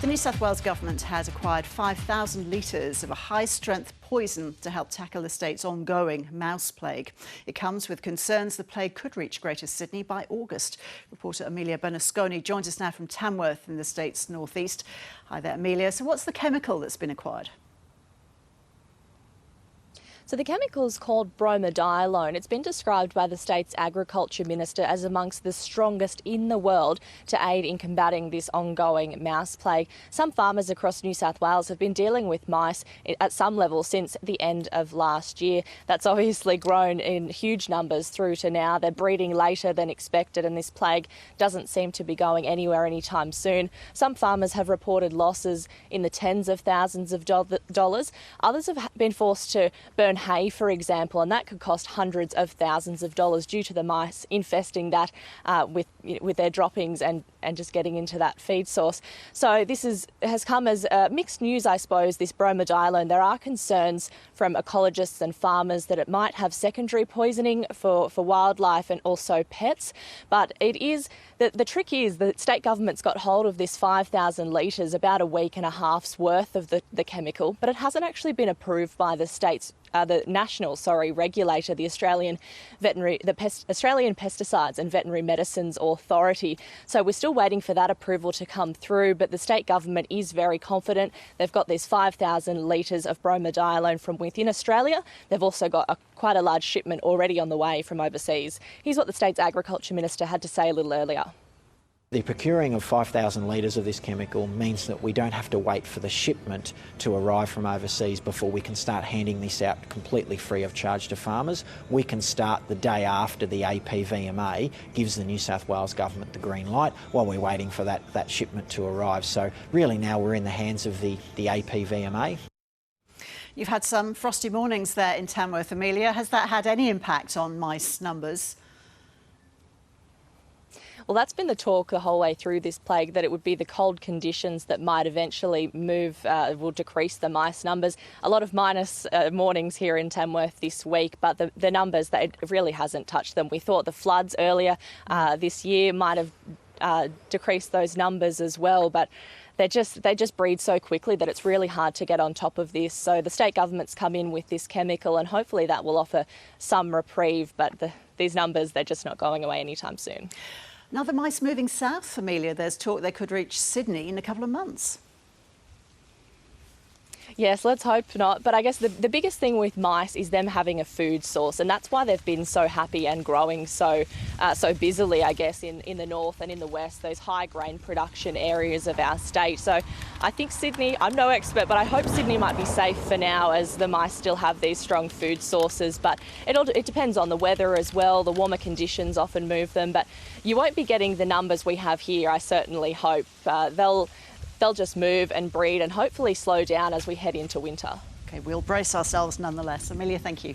The New South Wales government has acquired 5,000 litres of a high-strength poison to help tackle the state's ongoing mouse plague. It comes with concerns the plague could reach Greater Sydney by August. Reporter Amelia Bernasconi joins us now from Tamworth in the state's northeast. Hi there, Amelia. So what's the chemical that's been acquired? So the chemical is called bromadiolone. It's been described by the state's agriculture minister as amongst the strongest in the world to aid in combating this ongoing mouse plague. Some farmers across New South Wales have been dealing with mice at some level since the end of last year. That's obviously grown in huge numbers through to now. They're breeding later than expected, and this plague doesn't seem to be going anywhere anytime soon. Some farmers have reported losses in the tens of thousands of dollars. Others have been forced to burn hay, for example, and that could cost hundreds of thousands of dollars due to the mice infesting that with their droppings and just getting into that feed source. So this has come as mixed news, I suppose, this bromadiolone. There are concerns from ecologists and farmers that it might have secondary poisoning for wildlife and also pets. But the trick is the state government's got hold of this 5,000 litres, about a week and a half's worth of the chemical, but it hasn't actually been approved by the national regulator, the Australian Pesticides and Veterinary Medicines Authority. So we're still waiting for that approval to come through, but the state government is very confident. They've got these 5,000 litres of bromadiolone from within Australia. They've also got quite a large shipment already on the way from overseas. Here's what the state's agriculture minister had to say a little earlier. The procuring of 5,000 litres of this chemical means that we don't have to wait for the shipment to arrive from overseas before we can start handing this out completely free of charge to farmers. We can start the day after the APVMA gives the New South Wales government the green light while we're waiting for that shipment to arrive. So really now we're in the hands of the APVMA. You've had some frosty mornings there in Tamworth, Amelia. Has that had any impact on mice numbers? Well, that's been the talk the whole way through this plague, that it would be the cold conditions that might eventually will decrease the mice numbers. A lot of minus mornings here in Tamworth this week, but the numbers, it really hasn't touched them. We thought the floods earlier this year might have decreased those numbers as well, but they just breed so quickly that it's really hard to get on top of this. So the state government's come in with this chemical, and hopefully that will offer some reprieve, but these numbers, they're just not going away anytime soon. Now the mice moving south, Amelia, there's talk they could reach Sydney in a couple of months. Yes, let's hope not. But I guess the biggest thing with mice is them having a food source, and that's why they've been so happy and growing so busily, I guess, in the north and in the west, those high grain production areas of our state. So I think Sydney, I'm no expert, but I hope Sydney might be safe for now as the mice still have these strong food sources. But it depends on the weather as well. The warmer conditions often move them, but you won't be getting the numbers we have here, I certainly hope. They'll just move and breed and hopefully slow down as we head into winter. OK, we'll brace ourselves nonetheless. Amelia, thank you.